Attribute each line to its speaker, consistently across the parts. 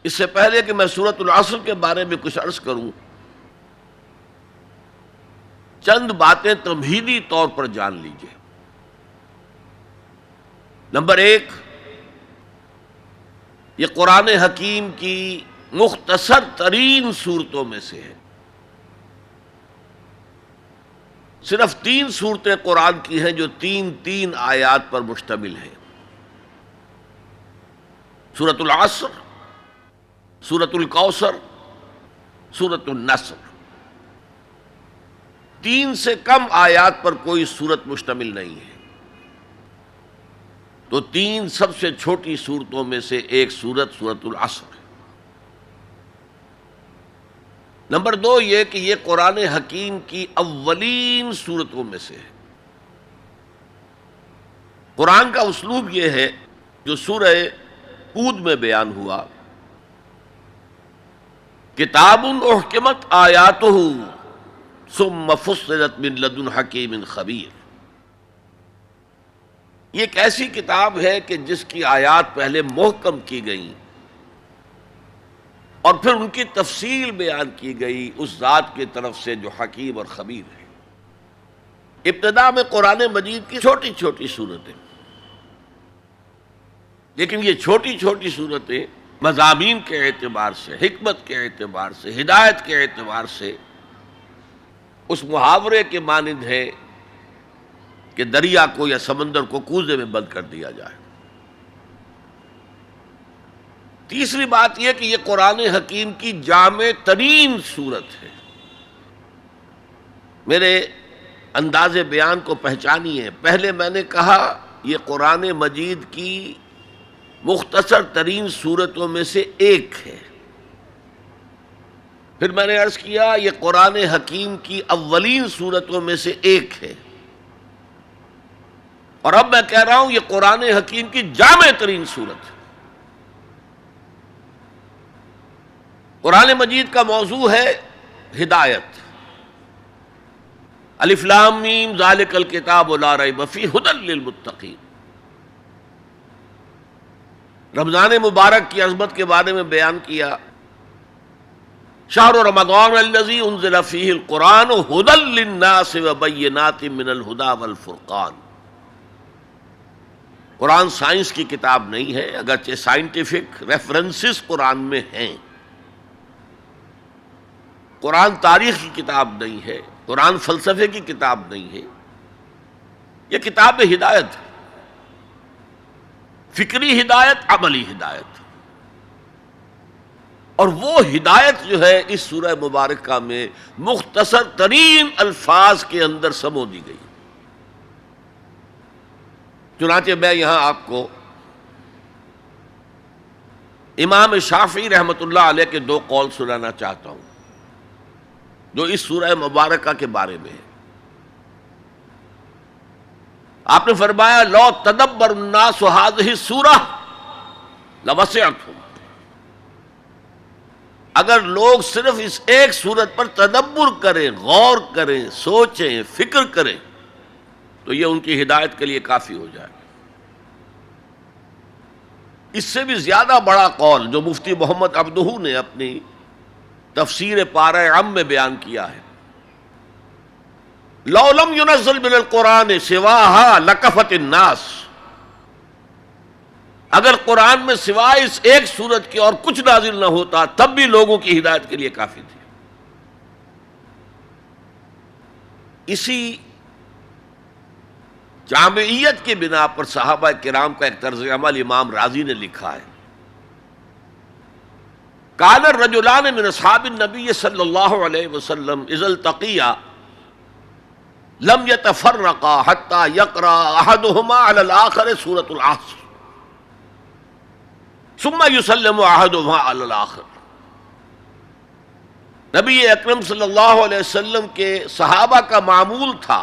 Speaker 1: اس سے پہلے کہ میں سورۃ العصر کے بارے میں کچھ عرض کروں، چند باتیں تمہیدی طور پر جان لیجیے۔ نمبر ایک، یہ قرآن حکیم کی مختصر ترین صورتوں میں سے ہے۔ صرف 3 صورتیں قرآن کی ہیں جو 3 آیات پر مشتمل ہیں۔ سورۃ العصر، سورۃ الکوثر، سورۃ النصر۔ 3 سے کم آیات پر کوئی سورت مشتمل نہیں ہے، تو 3 سب سے چھوٹی صورتوں میں سے ایک سورت سورۃ العصر ہے۔ نمبر 2 یہ کہ یہ قرآن حکیم کی اولین صورتوں میں سے ہے۔ قرآن کا اسلوب یہ ہے جو سورہ ہود میں بیان ہوا، کتاب احکمت آیاتہ ثم فصلت من لدن حکیم خبیر۔ یہ ایک ایسی کتاب ہے کہ جس کی آیات پہلے محکم کی گئیں اور پھر ان کی تفصیل بیان کی گئی اس ذات کی طرف سے جو حکیم اور خبیر ہے۔ ابتدا میں قرآن مجید کی چھوٹی چھوٹی صورتیں، لیکن یہ چھوٹی چھوٹی صورتیں مضامین کے اعتبار سے، حکمت کے اعتبار سے، ہدایت کے اعتبار سے اس محاورے کے مانند ہے کہ دریا کو یا سمندر کو کوزے میں بند کر دیا جائے۔ تیسری بات یہ کہ یہ قرآن حکیم کی جامع ترین صورت ہے۔ میرے انداز بیان کو پہچانیے، پہلے میں نے کہا یہ قرآن مجید کی مختصر ترین صورتوں میں سے ایک ہے، پھر میں نے عرض کیا یہ قرآن حکیم کی اولین صورتوں میں سے ایک ہے، اور اب میں کہہ رہا ہوں یہ قرآن حکیم کی جامع ترین صورت ہے۔ قرآن مجید کا موضوع ہے ہدایت۔ الف لام میم ذالک الکتاب لا ریب فیہ ھدی للمتقین۔ رمضان مبارک کی عظمت کے بارے میں بیان کیا، شہر رمضان الذی انزل فیہ القرآن ھدی للناس وبینات من الھدی والفرقان۔ قرآن سائنس کی کتاب نہیں ہے، اگرچہ سائنٹیفک ریفرنسز قرآن میں ہیں۔ قرآن تاریخ کی کتاب نہیں ہے، قرآن فلسفے کی کتاب نہیں ہے، یہ کتاب ہدایت ہے، فکری ہدایت، عملی ہدایت۔ اور وہ ہدایت جو ہے اس سورہ مبارکہ میں مختصر ترین الفاظ کے اندر سمو دی گئی۔ چنانچہ میں یہاں آپ کو امام شافعی رحمۃ اللہ علیہ کے 2 قول سنانا چاہتا ہوں جو اس سورہ مبارکہ کے بارے میں ہے۔ آپ نے فرمایا لو تدبر الناس هذه السورہ لوسعتهم۔ اگر لوگ صرف اس ایک سورت پر تدبر کریں، غور کریں، سوچیں، فکر کریں تو یہ ان کی ہدایت کے لیے کافی ہو جائے۔ اس سے بھی زیادہ بڑا قول جو مفتی محمد عبدہ نے اپنی تفسیر پارہ عم میں بیان کیا ہے، لو لم ينزل من القرآن سواها لکفت الناس۔ اگر قرآن میں سوائے اس ایک سورت کے اور کچھ نازل نہ ہوتا تب بھی لوگوں کی ہدایت کے لیے کافی تھی۔ اسی جامعیت کی بنا پر صحابہ کرام کا ایک طرز عمل امام رازی نے لکھا ہے، کان الرجلان من اصحاب النبی صلی اللہ علیہ وسلم اذا التقیا لم يتفرقا حتى يقرأ احدهما على الاخر سورة العصر ثم يسلم احدهما على الاخر۔ نبی اکرم صلی اللہ علیہ وسلم کے صحابہ کا معمول تھا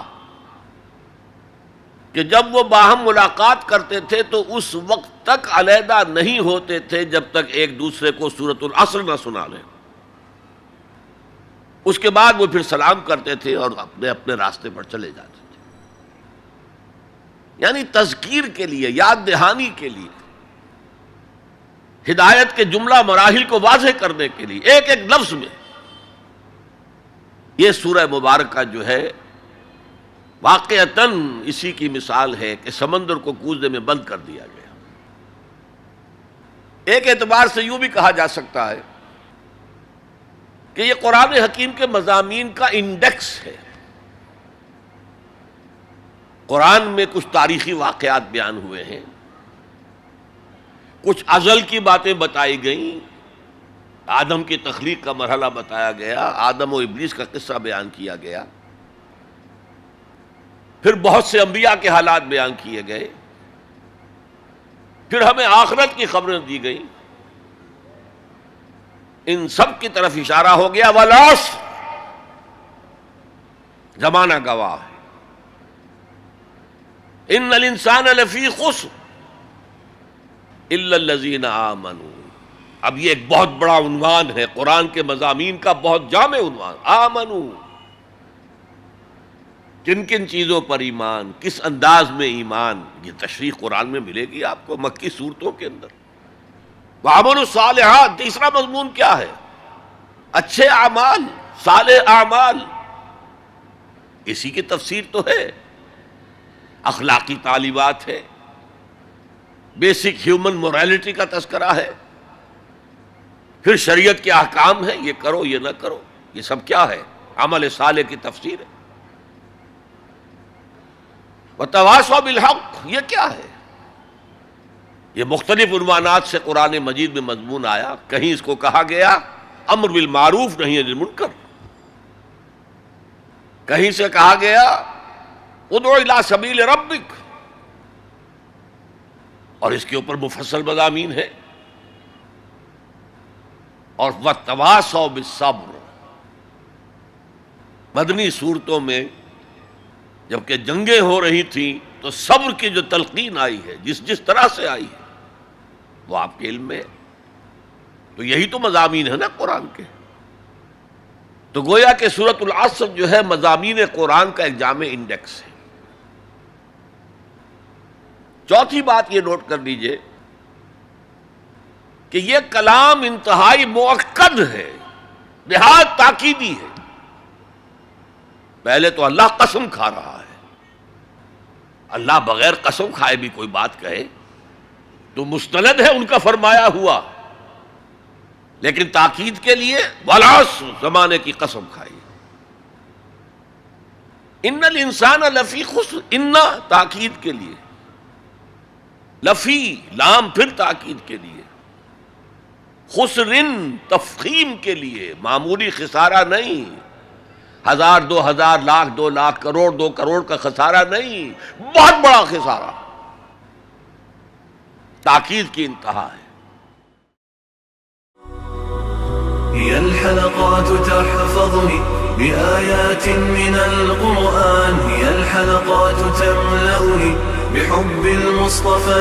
Speaker 1: کہ جب وہ باہم ملاقات کرتے تھے تو اس وقت تک علیحدہ نہیں ہوتے تھے جب تک ایک دوسرے کو سورۃ العصر نہ سنا لیں۔ اس کے بعد وہ پھر سلام کرتے تھے اور اپنے اپنے راستے پر چلے جاتے تھے، یعنی تذکیر کے لیے، یاد دہانی کے لیے۔ ہدایت کے جملہ مراحل کو واضح کرنے کے لیے ایک ایک لفظ میں یہ سورہ مبارکہ جو ہے واقعتاً اسی کی مثال ہے کہ سمندر کو کوزے میں بند کر دیا گیا۔ ایک اعتبار سے یوں بھی کہا جا سکتا ہے کہ یہ قرآن حکیم کے مضامین کا انڈیکس ہے۔ قرآن میں کچھ تاریخی واقعات بیان ہوئے ہیں، کچھ ازل کی باتیں بتائی گئیں، آدم کی تخلیق کا مرحلہ بتایا گیا، آدم و ابلیس کا قصہ بیان کیا گیا، پھر بہت سے انبیاء کے حالات بیان کیے گئے، پھر ہمیں آخرت کی خبریں دی گئیں۔ ان سب کی طرف اشارہ ہو گیا والعصر، زمانہ گواہ ہے، ان الانسان لفی خسر الا الذین آمنوا۔ اب یہ ایک بہت بڑا عنوان ہے، قرآن کے مضامین کا بہت جامع عنوان، آمنو، کن کن چیزوں پر ایمان، کس انداز میں ایمان، یہ تشریح قرآن میں ملے گی آپ کو مکی صورتوں کے اندر۔ وَعَمَلُ الصَّالِحَاتِ، تیسرا مضمون کیا ہے؟ اچھے اعمال، صالح اعمال، اسی کی تفسیر تو ہے، اخلاقی تعلیمات ہے، بیسک ہیومن مورالٹی کا تذکرہ ہے، پھر شریعت کے احکام ہیں، یہ کرو یہ نہ کرو، یہ سب کیا ہے؟ عمل صالح کی تفسیر ہے۔ وَتَوَاصَوْا بِالْحَقِّ، یہ کیا ہے؟ یہ مختلف عنوانات سے قرآن مجید میں مضمون آیا۔ کہیں اس کو کہا گیا امر بالمعروف نہی عن المنکر، کہیں سے کہا گیا ادعو الی سبیل ربک، اور اس کے اوپر مفصل مضامین ہے۔ اور وَتَوَاصَوْا بِالصَّبْرِ، مدنی صورتوں میں جبکہ جنگیں ہو رہی تھیں تو صبر کی جو تلقین آئی ہے، جس طرح سے آئی ہے وہ آپ کے علم میں ہے۔ تو یہی تو مضامین ہے نا قرآن کے۔ تو گویا کہ سورۃ العصر جو ہے مضامین قرآن کا ایک جامع انڈیکس ہے۔ چوتھی بات یہ نوٹ کر لیجئے کہ یہ کلام انتہائی مؤکد ہے، نہایت تاکیدی ہے۔ پہلے تو اللہ قسم کھا رہا ہے، اللہ بغیر قسم کھائے بھی کوئی بات کہے تو مستند ہے ان کا فرمایا ہوا، لیکن تاکید کے لیے والعصر، زمانے کی قسم کھائی۔ ان الانسان لفی خسر، ان تاکید کے لیے، لفی لام پھر تاکید کے لیے، خسرن تفخیم کے لیے، معمولی خسارہ نہیں، 1000 2000 لاکھ 2 لاکھ کروڑ 2 کروڑ کا خسارہ نہیں، بہت بڑا خسارہ، تاکید کی انتہا ہے۔
Speaker 2: هي الحلقات تحفظني بآيات من القرآن، هي الحلقات تملأني بحب المصطفى